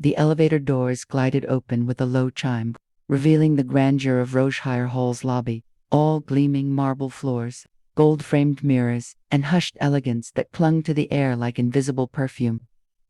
The elevator doors glided open with a low chime, revealing the grandeur of Roshire Hall's lobby, all gleaming marble floors, gold-framed mirrors, and hushed elegance that clung to the air like invisible perfume.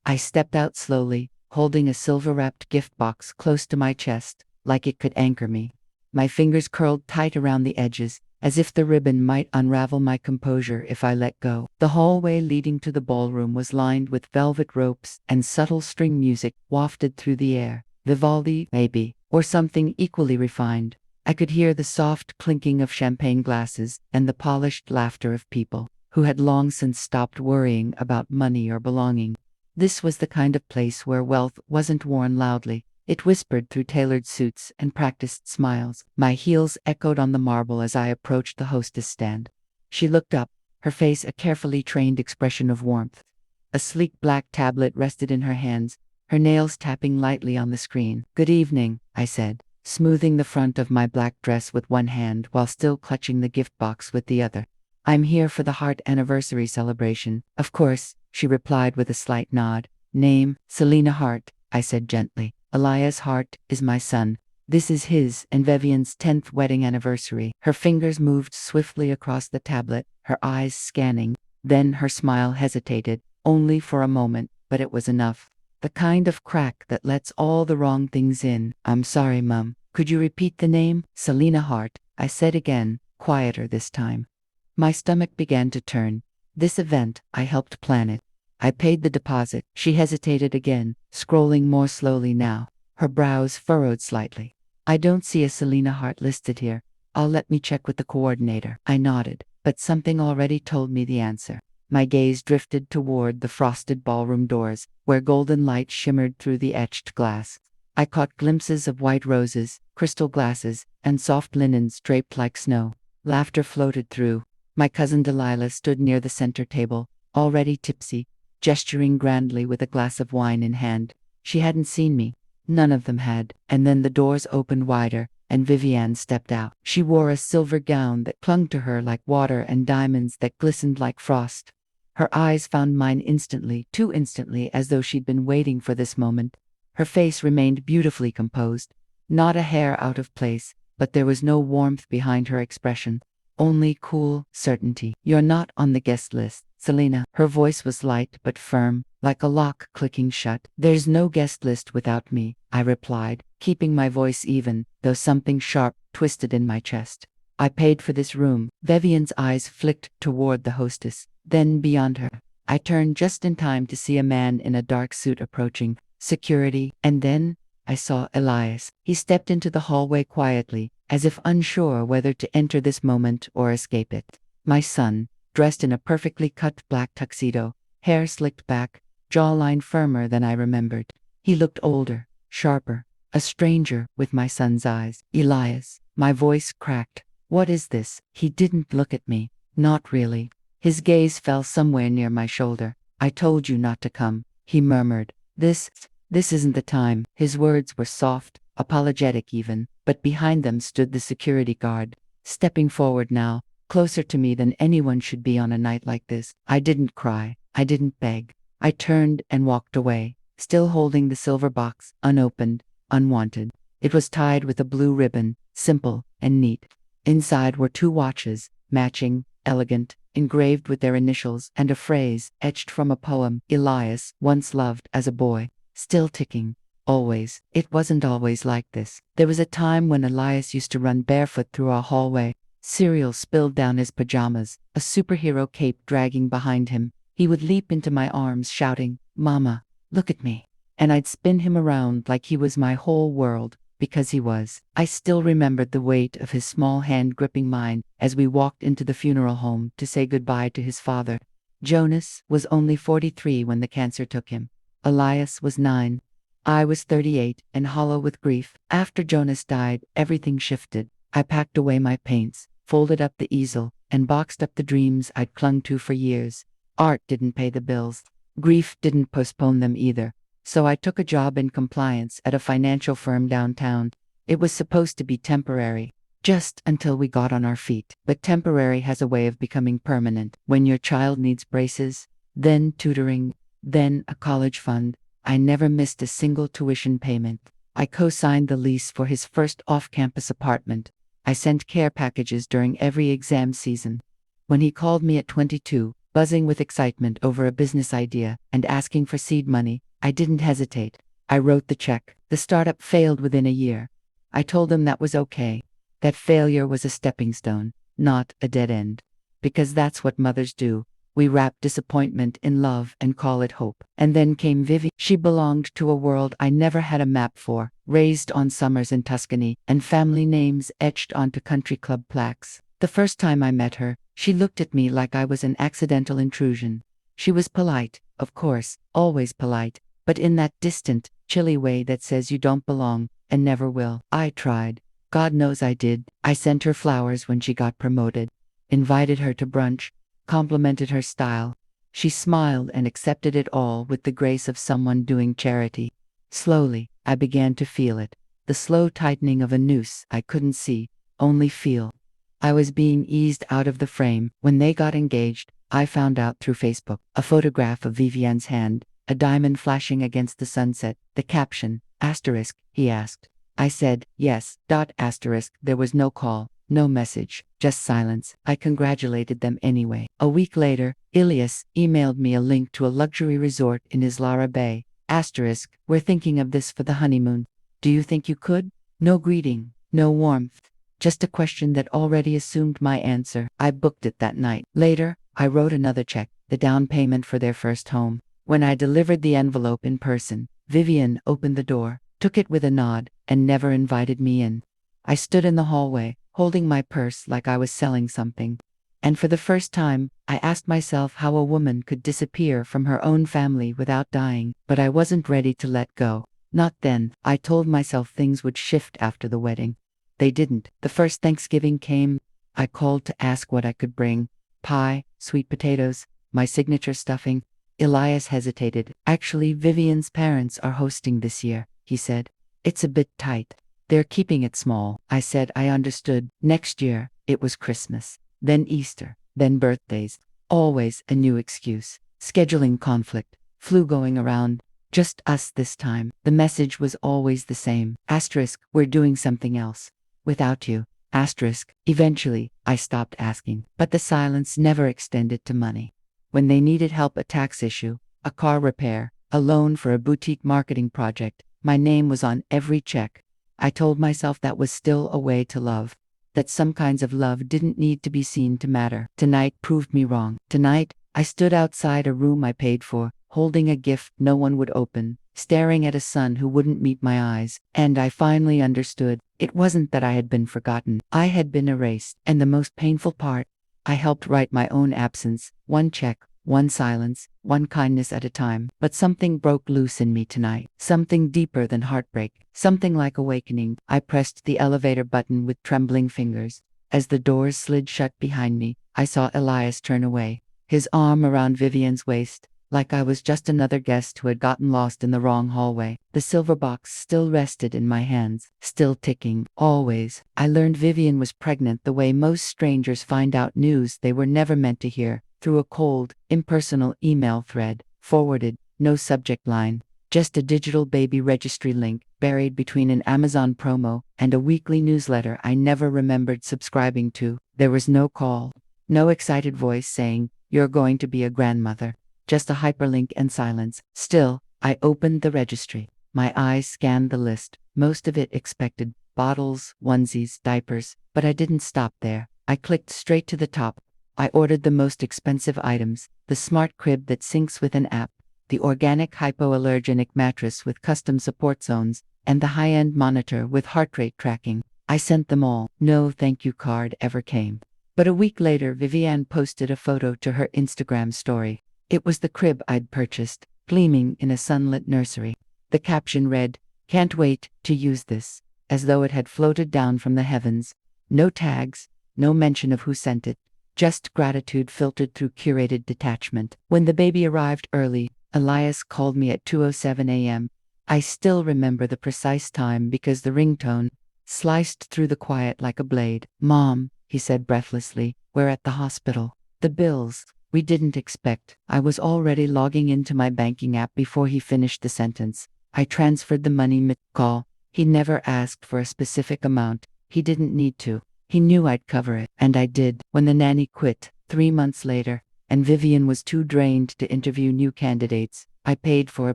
I stepped out slowly, holding a silver-wrapped gift box close to my chest, like it could anchor me. My fingers curled tight around the edges, as if the ribbon might unravel my composure if I let go. The hallway leading to the ballroom was lined with velvet ropes and subtle string music wafted through the air. Vivaldi, maybe, or something equally refined. I could hear the soft clinking of champagne glasses and the polished laughter of people who had long since stopped worrying about money or belonging. This was the kind of place where wealth wasn't worn loudly. It whispered through tailored suits and practiced smiles. My heels echoed on the marble as I approached the hostess stand. She looked up, her face a carefully trained expression of warmth. A sleek black tablet rested in her hands, her nails tapping lightly on the screen. "Good evening," I said, smoothing the front of my black dress with one hand while still clutching the gift box with the other. "I'm here for the Hart anniversary celebration." "Of course," she replied with a slight nod. "Name, Selina Hart," I said gently. "Elias Hart is my son. This is his and Vivian's 10th wedding anniversary." Her fingers moved swiftly across the tablet, her eyes scanning. Then her smile hesitated, only for a moment, but it was enough. The kind of crack that lets all the wrong things in. "I'm sorry, Mum. Could you repeat the name?" "Selina Hart," I said again, quieter this time. My stomach began to turn. This event, I helped plan it. I paid the deposit. She hesitated again, scrolling more slowly now, her brows furrowed slightly. "I don't see a Selina Hart listed here. Let me check with the coordinator." I nodded, but something already told me the answer. My gaze drifted toward the frosted ballroom doors, where golden light shimmered through the etched glass. I caught glimpses of white roses, crystal glasses, and soft linens draped like snow. Laughter floated through. My cousin Delilah stood near the center table, already tipsy, gesturing grandly with a glass of wine in hand. She hadn't seen me. None of them had. And then the doors opened wider, and Vivian stepped out. She wore a silver gown that clung to her like water and diamonds that glistened like frost. Her eyes found mine instantly, too instantly, as though she'd been waiting for this moment. Her face remained beautifully composed, not a hair out of place, but there was no warmth behind her expression, only cool certainty. "You're not on the guest list, Selina." Her voice was light but firm, like a lock clicking shut. "There's no guest list without me," I replied, keeping my voice even, though something sharp twisted in my chest. "I paid for this room." Vivian's eyes flicked toward the hostess, then beyond her. I turned just in time to see a man in a dark suit approaching. Security. And then I saw Elias. He stepped into the hallway quietly, as if unsure whether to enter this moment or escape it. My son, dressed in a perfectly cut black tuxedo, hair slicked back, jawline firmer than I remembered. He looked older, sharper, a stranger with my son's eyes. "Elias," my voice cracked. "What is this?" He didn't look at me. Not really. His gaze fell somewhere near my shoulder. "I told you not to come," he murmured. This isn't the time." His words were soft, apologetic even, but behind them stood the security guard, stepping forward now, closer to me than anyone should be on a night like this. I didn't cry. I didn't beg. I turned and walked away, still holding the silver box, unopened, unwanted. It was tied with a blue ribbon, simple and neat. Inside were 2 watches, matching, elegant, engraved with their initials, and a phrase etched from a poem Elias once loved as a boy. Still ticking. Always. It wasn't always like this. There was a time when Elias used to run barefoot through our hallway, cereal spilled down his pajamas, a superhero cape dragging behind him. He would leap into my arms shouting, "Mama, look at me." And I'd spin him around like he was my whole world, because he was. I still remembered the weight of his small hand gripping mine as we walked into the funeral home to say goodbye to his father. Jonas was only 43 when the cancer took him. Elias was 9. I was 38 and hollow with grief. After Jonas died, everything shifted. I packed away my paints, folded up the easel, and boxed up the dreams I'd clung to for years. Art didn't pay the bills. Grief didn't postpone them either. So I took a job in compliance at a financial firm downtown. It was supposed to be temporary, just until we got on our feet. But temporary has a way of becoming permanent. When your child needs braces, then tutoring, then a college fund, I never missed a single tuition payment. I co-signed the lease for his first off-campus apartment. I sent care packages during every exam season. When he called me at 22, buzzing with excitement over a business idea and asking for seed money, I didn't hesitate. I wrote the check. The startup failed within a year. I told him that was okay. That failure was a stepping stone, not a dead end. Because that's what mothers do. We wrap disappointment in love and call it hope. And then came Vivi. She belonged to a world I never had a map for, raised on summers in Tuscany, and family names etched onto country club plaques. The first time I met her, she looked at me like I was an accidental intrusion. She was polite, of course, always polite, but in that distant, chilly way that says you don't belong, and never will. I tried. God knows I did. I sent her flowers when she got promoted, invited her to brunch, complimented her style. She smiled and accepted it all with the grace of someone doing charity. Slowly, I began to feel it. The slow tightening of a noose I couldn't see, only feel. I was being eased out of the frame. When they got engaged, I found out through Facebook. A photograph of Vivian's hand, a diamond flashing against the sunset, the caption, asterisk, he asked. I said, yes, asterisk. There was no call, no message, just silence. I congratulated them anyway. A week later, Ilias emailed me a link to a luxury resort in Islara Bay, asterisk, we're thinking of this for the honeymoon. Do you think you could? No greeting, no warmth. Just a question that already assumed my answer. I booked it that night. Later, I wrote another check, the down payment for their first home. When I delivered the envelope in person, Vivian opened the door, took it with a nod, and never invited me in. I stood in the hallway, holding my purse like I was selling something. And for the first time, I asked myself how a woman could disappear from her own family without dying. But I wasn't ready to let go. Not then. I told myself things would shift after the wedding. They didn't. The first Thanksgiving came. I called to ask what I could bring. Pie, sweet potatoes, my signature stuffing. Elias hesitated. Actually, Vivian's parents are hosting this year, he said. It's a bit tight. They're keeping it small. I said I understood. Next year, it was Christmas. Then Easter. Then birthdays. Always a new excuse. Scheduling conflict. Flu going around. Just us this time. The message was always the same. Asterisk, we're doing something else. Without you. Asterisk. Eventually, I stopped asking. But the silence never extended to money. When they needed help, a tax issue, a car repair, a loan for a boutique marketing project, my name was on every check. I told myself that was still a way to love. That some kinds of love didn't need to be seen to matter. Tonight proved me wrong. Tonight, I stood outside a room I paid for, holding a gift no one would open, staring at a sun who wouldn't meet my eyes, and I finally understood. It wasn't that I had been forgotten. I had been erased. And the most painful part, I helped write my own absence, one check, one silence, one kindness at a time. But something broke loose in me tonight. Something deeper than heartbreak. Something like awakening. I pressed the elevator button with trembling fingers. As the doors slid shut behind me, I saw Elias turn away, his arm around Vivian's waist, like I was just another guest who had gotten lost in the wrong hallway. The silver box still rested in my hands, still ticking. Always. I learned Vivian was pregnant the way most strangers find out news they were never meant to hear, through a cold, impersonal email thread, forwarded, no subject line, just a digital baby registry link, buried between an Amazon promo and a weekly newsletter I never remembered subscribing to. There was no call, no excited voice saying, "You're going to be a grandmother." Just a hyperlink and silence. Still, I opened the registry. My eyes scanned the list, most of it expected, bottles, onesies, diapers, but I didn't stop there. I clicked straight to the top. I ordered the most expensive items, the smart crib that syncs with an app, the organic hypoallergenic mattress with custom support zones, and the high-end monitor with heart rate tracking. I sent them all. No thank you card ever came. But a week later, Vivian posted a photo to her Instagram story. It was the crib I'd purchased, gleaming in a sunlit nursery. The caption read, "Can't wait to use this," as though it had floated down from the heavens. No tags, no mention of who sent it, just gratitude filtered through curated detachment. When the baby arrived early, Elias called me at 2:07 a.m. I still remember the precise time because the ringtone sliced through the quiet like a blade. "Mom," he said breathlessly, "we're at the hospital. The bills." we didn't expect. I was already logging into my banking app before he finished the sentence. I transferred the money mid-call. He never asked for a specific amount. He didn't need to. He knew I'd cover it, and I did. When the nanny quit, 3 months later, and Vivian was too drained to interview new candidates, I paid for a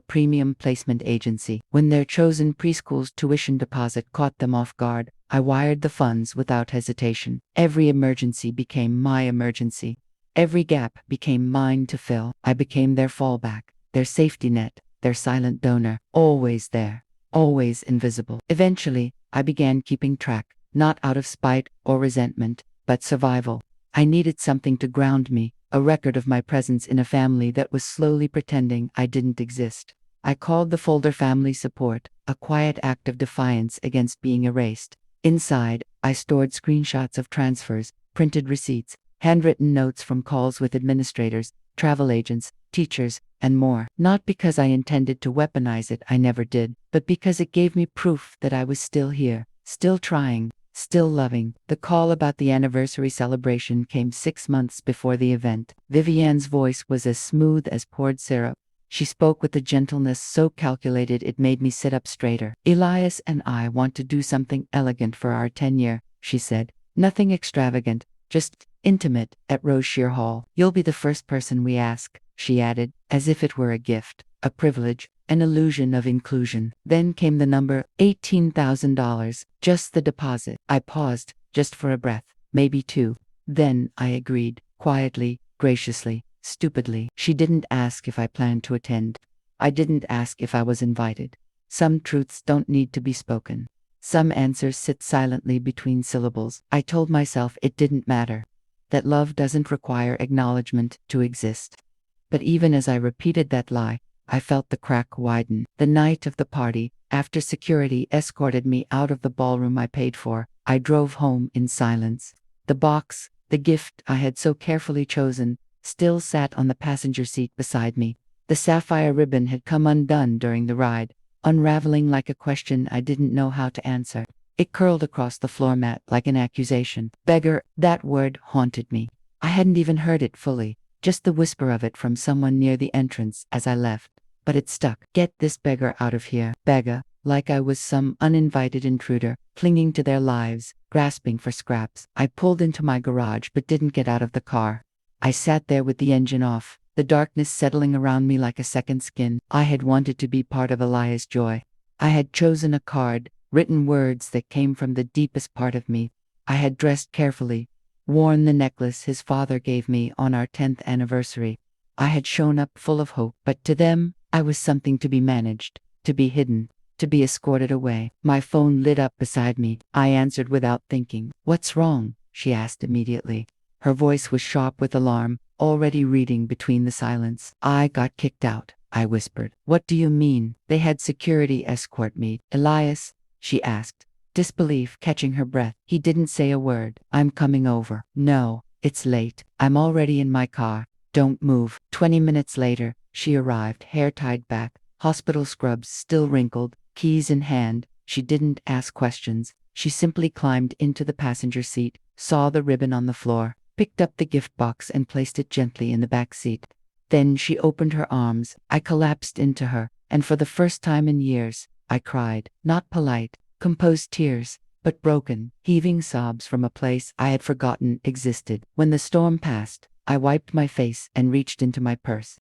premium placement agency. When their chosen preschool's tuition deposit caught them off guard, I wired the funds without hesitation. Every emergency became my emergency. Every gap became mine to fill. I became their fallback, their safety net, their silent donor, always there, always invisible. Eventually, I began keeping track, not out of spite or resentment, but survival. I needed something to ground me, a record of my presence in a family that was slowly pretending I didn't exist. I called the folder family support, a quiet act of defiance against being erased. Inside, I stored screenshots of transfers, printed receipts, handwritten notes from calls with administrators, travel agents, teachers, and more. Not because I intended to weaponize it, I never did, but because it gave me proof that I was still here, still trying, still loving. The call about the anniversary celebration came 6 months before the event. Vivian's voice was as smooth as poured syrup. She spoke with a gentleness so calculated it made me sit up straighter. "Elias and I want to do something elegant for our 10-year," she said. "Nothing extravagant, just intimate, at Roshire Hall. You'll be the first person we ask," she added, as if it were a gift, a privilege, an illusion of inclusion. Then came the number, $18,000, just the deposit. I paused, just for a breath, maybe two. Then I agreed, quietly, graciously, stupidly. She didn't ask if I planned to attend. I didn't ask if I was invited. Some truths don't need to be spoken. Some answers sit silently between syllables. I told myself it didn't matter, that love doesn't require acknowledgement to exist. But even as I repeated that lie, I felt the crack widen. The night of the party, after security escorted me out of the ballroom I paid for, I drove home in silence. The box, the gift I had so carefully chosen, still sat on the passenger seat beside me. The sapphire ribbon had come undone during the ride, unraveling like a question I didn't know how to answer. It curled across the floor mat like an accusation. Beggar, that word haunted me. I hadn't even heard it fully, just the whisper of it from someone near the entrance as I left. But it stuck. "Get this beggar out of here." Beggar, like I was some uninvited intruder, clinging to their lives, grasping for scraps. I pulled into my garage but didn't get out of the car. I sat there with the engine off, the darkness settling around me like a second skin. I had wanted to be part of Elias' joy. I had chosen a card, written words that came from the deepest part of me. I had dressed carefully, worn the necklace his father gave me on our 10th anniversary. I had shown up full of hope, but to them, I was something to be managed, to be hidden, to be escorted away. My phone lit up beside me. I answered without thinking. "What's wrong?" she asked immediately. Her voice was sharp with alarm, already reading between the silence. "I got kicked out," I whispered. "What do you mean?" "They had security escort me." "Elias?" she asked, disbelief catching her breath. "He didn't say a word." "I'm coming over." "No, it's late. I'm already in my car. Don't move." 20 minutes later, she arrived, hair tied back, hospital scrubs still wrinkled, keys in hand. She didn't ask questions. She simply climbed into the passenger seat, saw the ribbon on the floor, picked up the gift box and placed it gently in the back seat. Then she opened her arms. I collapsed into her, and for the first time in years, I cried. Not polite, composed tears, but broken, heaving sobs from a place I had forgotten existed. When the storm passed, I wiped my face and reached into my purse.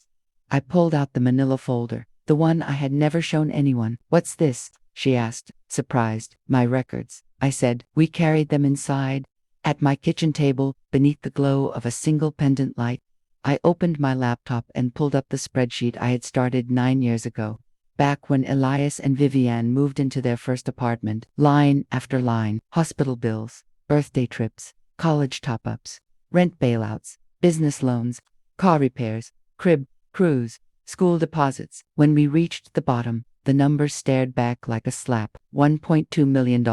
I pulled out the manila folder, the one I had never shown anyone. "What's this?" she asked, surprised. "My records," I said. "We carried them inside." At my kitchen table, beneath the glow of a single pendant light, I opened my laptop and pulled up the spreadsheet I had started 9 years ago. Back when Elias and Vivian moved into their first apartment, line after line, hospital bills, birthday trips, college top-ups, rent bailouts, business loans, car repairs, crib, cruise, school deposits. When we reached the bottom, the number stared back like a slap. $1.2 million.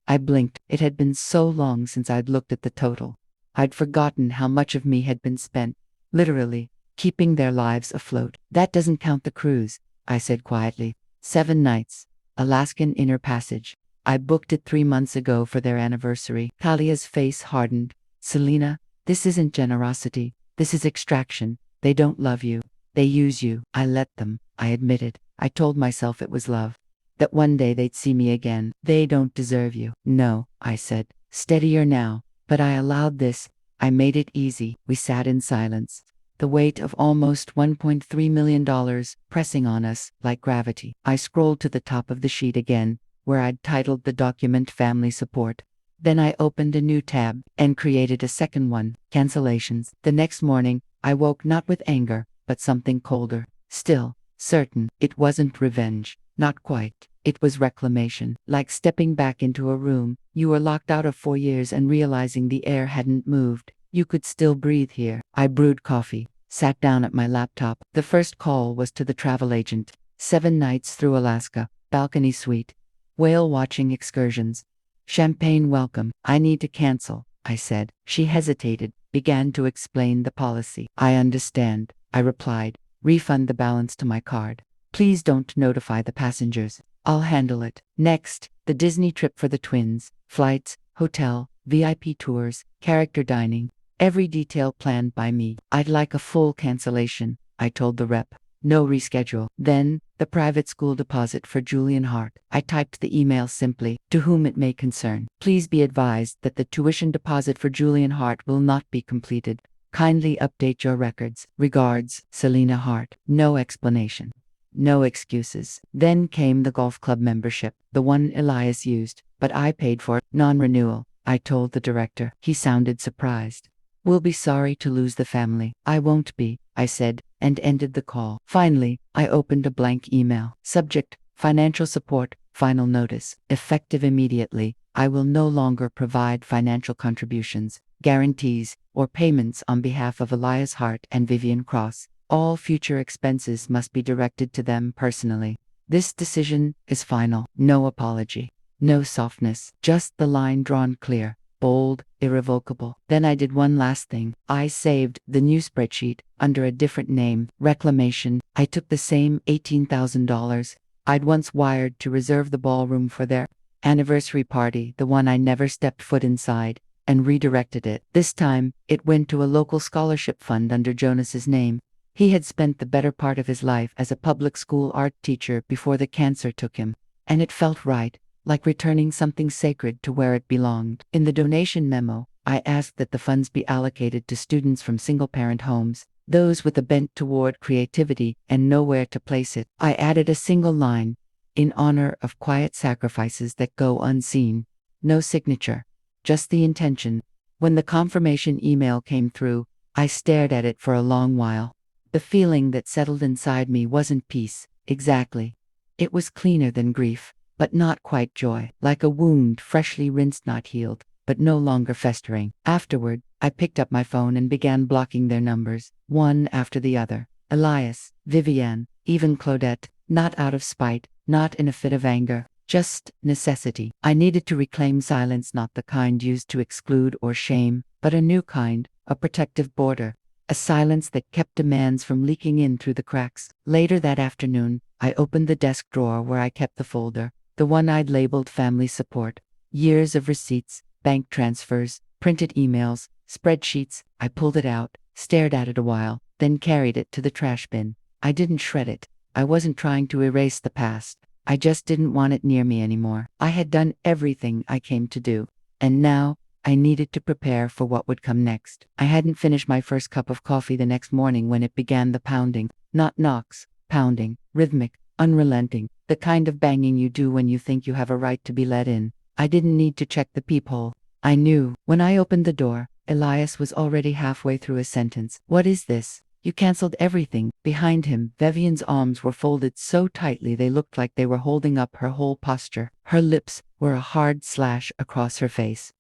I blinked. It had been so long since I'd looked at the total. I'd forgotten how much of me had been spent, literally, keeping their lives afloat. "That doesn't count the cruise," I said quietly. 7 nights. Alaskan Inner Passage. I booked it 3 months ago for their anniversary. Talia's face hardened. "Selena, this isn't generosity. This is extraction. They don't love you. They use you. I let them, I admitted. I told myself it was love. That one day they'd see me again. They don't deserve you. No, I said, steadier now. But I allowed this. I made it easy. We sat in silence. The weight of almost $1.3 million pressing on us like gravity. I scrolled to the top of the sheet again, where I'd titled the document Family Support. Then I opened a new tab and created a second one, Cancellations. The next morning, I woke not with anger, but something colder. Still, certain, it wasn't revenge. Not quite. It was reclamation. Like stepping back into a room. You were locked out of 4 years and realizing the air hadn't moved. You could still breathe here. I brewed coffee, sat down at my laptop. The first call was to the travel agent. 7 nights through Alaska, balcony suite, whale watching excursions, champagne welcome. I need to cancel, I said. She hesitated, began to explain the policy. I understand, I replied. Refund the balance to my card. Please don't notify the passengers. I'll handle it. Next, the Disney trip for the twins. Flights, hotel, VIP tours, character dining. Every detail planned by me. I'd like a full cancellation, I told the rep. No reschedule. Then, the private school deposit for Julian Hart. I typed the email simply, to whom it may concern. Please be advised that the tuition deposit for Julian Hart will not be completed. Kindly update your records. Regards, Selena Hart. No explanation. No excuses. Then came the golf club membership, the one Elias used, but I paid for. Non-renewal, I told the director. He sounded surprised. We'll be sorry to lose the family. I won't be, I said, and ended the call. Finally, I opened a blank email. Subject, financial support, final notice. Effective immediately. I will no longer provide financial contributions, guarantees, or payments on behalf of Elias Hart and Vivian Cross. All future expenses must be directed to them personally. This decision is final. No apology. No softness. Just the line drawn clear. Bold, irrevocable. Then I did one last thing. I saved the new spreadsheet under a different name, Reclamation. I took the same $18,000 I'd once wired to reserve the ballroom for their anniversary party, the one I never stepped foot inside, and redirected it. This time, it went to a local scholarship fund under Jonas's name. He had spent the better part of his life as a public school art teacher before the cancer took him, and it felt right, like returning something sacred to where it belonged. In the donation memo, I asked that the funds be allocated to students from single-parent homes, those with a bent toward creativity and nowhere to place it. I added a single line, in honor of quiet sacrifices that go unseen. No signature, just the intention. When the confirmation email came through, I stared at it for a long while. The feeling that settled inside me wasn't peace, exactly. It was cleaner than grief, but not quite joy, like a wound freshly rinsed, not healed, but no longer festering. Afterward, I picked up my phone and began blocking their numbers, one after the other. Elias, Vivian, even Claudette, not out of spite, not in a fit of anger, just necessity. I needed to reclaim silence, not the kind used to exclude or shame, but a new kind, a protective border. A silence that kept demands from leaking in through the cracks. Later that afternoon, I opened the desk drawer where I kept the folder, the one I'd labeled Family Support. Years of receipts, bank transfers, printed emails, spreadsheets. I pulled it out, stared at it a while, then carried it to the trash bin. I didn't shred it. I wasn't trying to erase the past. I just didn't want it near me anymore. I had done everything I came to do. And now, I needed to prepare for what would come next. I hadn't finished my first cup of coffee the next morning when it began, the pounding. Not knocks, pounding, rhythmic, unrelenting, the kind of banging you do when you think you have a right to be let in. I didn't need to check the peephole. I knew. When I opened the door, Elias was already halfway through his sentence. What is this? You canceled everything. Behind him, Vivian's arms were folded so tightly they looked like they were holding up her whole posture. Her lips were a hard slash across her face.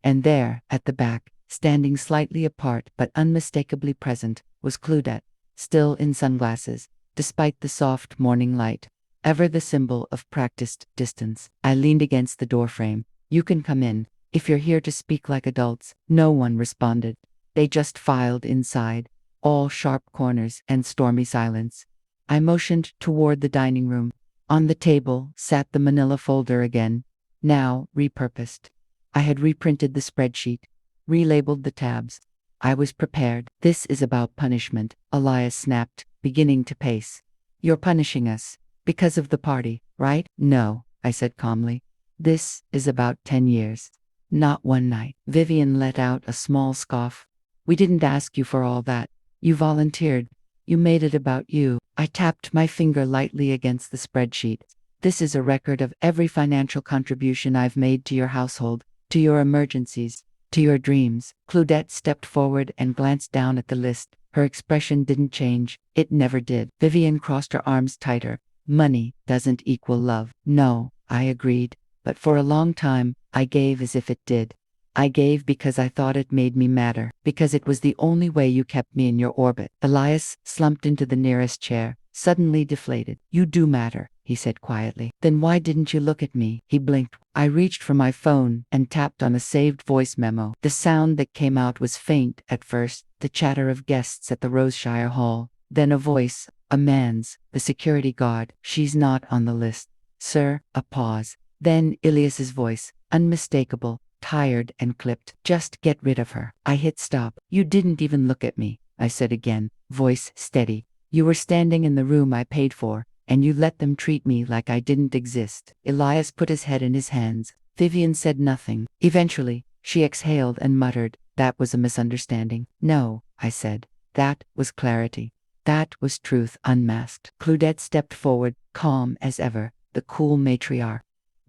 And there, at the back, standing slightly apart but unmistakably present, was Claudette, still in sunglasses, despite the soft morning light. Ever the symbol of practiced distance. I leaned against the doorframe. You can come in, if you're here to speak like adults. No one responded. They just filed inside, all sharp corners and stormy silence. I motioned toward the dining room. On the table sat the manila folder again, now repurposed. I had reprinted the spreadsheet, relabeled the tabs, I was prepared. This is about punishment, Elias snapped, beginning to pace. You're punishing us. Because of the party, right? No, I said calmly. This is about 10 years. Not one night. Vivian let out a small scoff. We didn't ask you for all that. You volunteered. You made it about you. I tapped my finger lightly against the spreadsheet. This is a record of every financial contribution I've made to your household, to your emergencies, to your dreams. Claudette stepped forward and glanced down at the list. Her expression didn't change. It never did. Vivian crossed her arms tighter. Money doesn't equal love. No, I agreed. But for a long time, I gave as if it did. I gave because I thought it made me matter, because it was the only way you kept me in your orbit. Elias slumped into the nearest chair, suddenly deflated. You do matter, he said quietly. Then why didn't you look at me? He blinked. I reached for my phone and tapped on a saved voice memo. The sound that came out was faint at first, the chatter of guests at the Roseshire Hall. Then a voice, a man's, the security guard. She's not on the list. Sir, a pause. Then Ilias's voice, unmistakable, tired and clipped. Just get rid of her. I hit stop. You didn't even look at me, I said again, voice steady. You were standing in the room I paid for, and you let them treat me like I didn't exist. Elias put his head in his hands. Vivian said nothing. Eventually, she exhaled and muttered, that was a misunderstanding. No, I said. That was clarity. That was truth unmasked. Claudette stepped forward, calm as ever, the cool matriarch.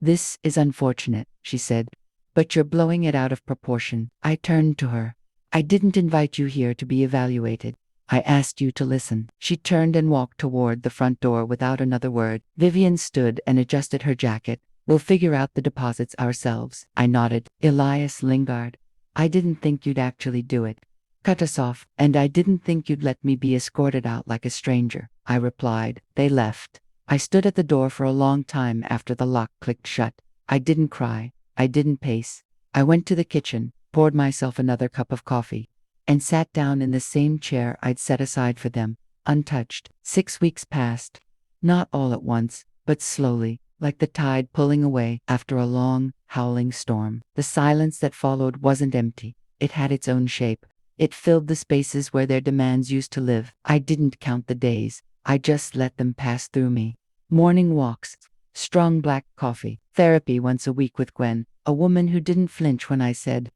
This is unfortunate, she said. But you're blowing it out of proportion. I turned to her. I didn't invite you here to be evaluated. I asked you to listen. She turned and walked toward the front door without another word. Vivian stood and adjusted her jacket. We'll figure out the deposits ourselves. I nodded. Elias lingered. I didn't think you'd actually do it. Cut us off, and I didn't think you'd let me be escorted out like a stranger, I replied. They left. I stood at the door for a long time after the lock clicked shut. I didn't cry. I didn't pace. I went to the kitchen, poured myself another cup of coffee, and sat down in the same chair I'd set aside for them, untouched. 6 weeks passed. Not all at once, but slowly, like the tide pulling away after a long, howling storm. The silence that followed wasn't empty. It had its own shape. It filled the spaces where their demands used to live. I didn't count the days. I just let them pass through me. Morning walks, strong black coffee, therapy once a week with Gwen, a woman who didn't flinch when I said,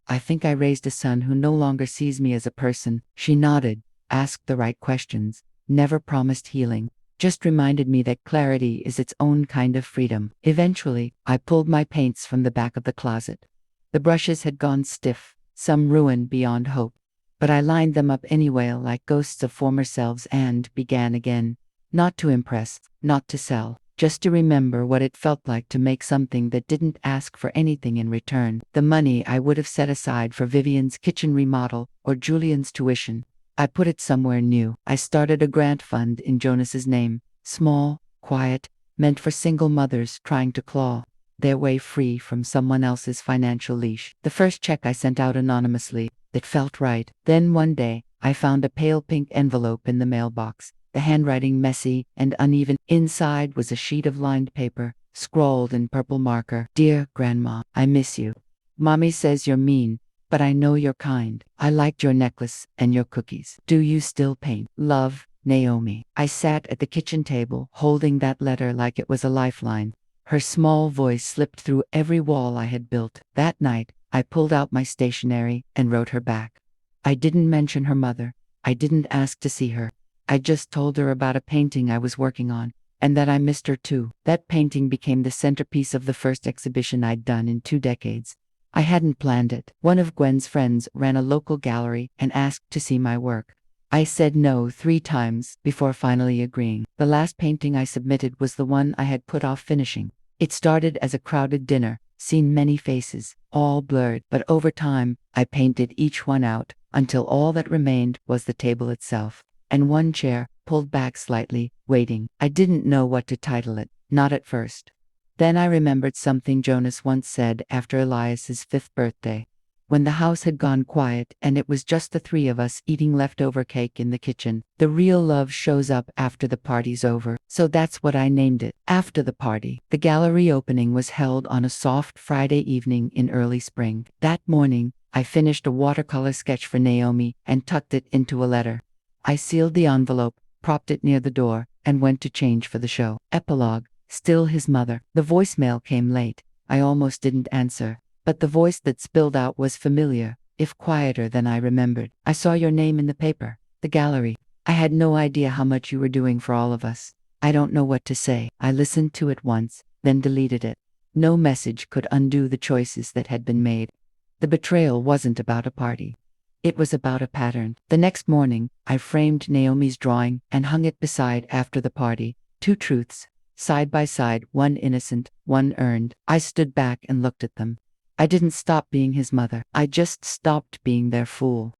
I think I raised a son who no longer sees me as a person. She nodded, asked the right questions, never promised healing, just reminded me that clarity is its own kind of freedom. Eventually, I pulled my paints from the back of the closet. The brushes had gone stiff, some ruined beyond hope, but I lined them up anyway like ghosts of former selves and began again. Not to impress, not to sell, just to remember what it felt like to make something that didn't ask for anything in return. The money I would have set aside for Vivian's kitchen remodel or Julian's tuition, I put it somewhere new. I started a grant fund in Jonas's name, small, quiet, meant for single mothers trying to claw their way free from someone else's financial leash. The first check I sent out anonymously. It felt right. Then one day, I found a pale pink envelope in the mailbox. The handwriting messy and uneven. Inside was a sheet of lined paper, scrawled in purple marker. Dear Grandma, I miss you. Mommy says you're mean, but I know you're kind. I liked your necklace and your cookies. Do you still paint? Love, Naomi. I sat at the kitchen table, holding that letter like it was a lifeline. Her small voice slipped through every wall I had built. That night, I pulled out my stationery and wrote her back. I didn't mention her mother. I didn't ask to see her. I just told her about a painting I was working on, and that I missed her too. That painting became the centerpiece of the first exhibition I'd done in 2 decades. I hadn't planned it. One of Gwen's friends ran a local gallery and asked to see my work. I said no 3 times before finally agreeing. The last painting I submitted was the one I had put off finishing. It started as a crowded dinner, seen many faces, all blurred, but over time, I painted each one out, until all that remained was the table itself. And one chair, pulled back slightly, waiting. I didn't know what to title it, not at first. Then I remembered something Jonas once said after Elias's 5th birthday. When the house had gone quiet and it was just the 3 of us eating leftover cake in the kitchen, the real love shows up after the party's over. So that's what I named it, After the Party. The gallery opening was held on a soft Friday evening in early spring. That morning, I finished a watercolor sketch for Naomi and tucked it into a letter. I sealed the envelope, propped it near the door, and went to change for the show. Epilogue. Still his mother. The voicemail came late. I almost didn't answer, but the voice that spilled out was familiar, if quieter than I remembered. I saw your name in the paper, the gallery. I had no idea how much you were doing for all of us. I don't know what to say. I listened to it once, then deleted it. No message could undo the choices that had been made. The betrayal wasn't about a party. It was about a pattern. The next morning, I framed Naomi's drawing and hung it beside after the party. Two truths, side by side, one innocent, one earned. I stood back and looked at them. I didn't stop being his mother. I just stopped being their fool.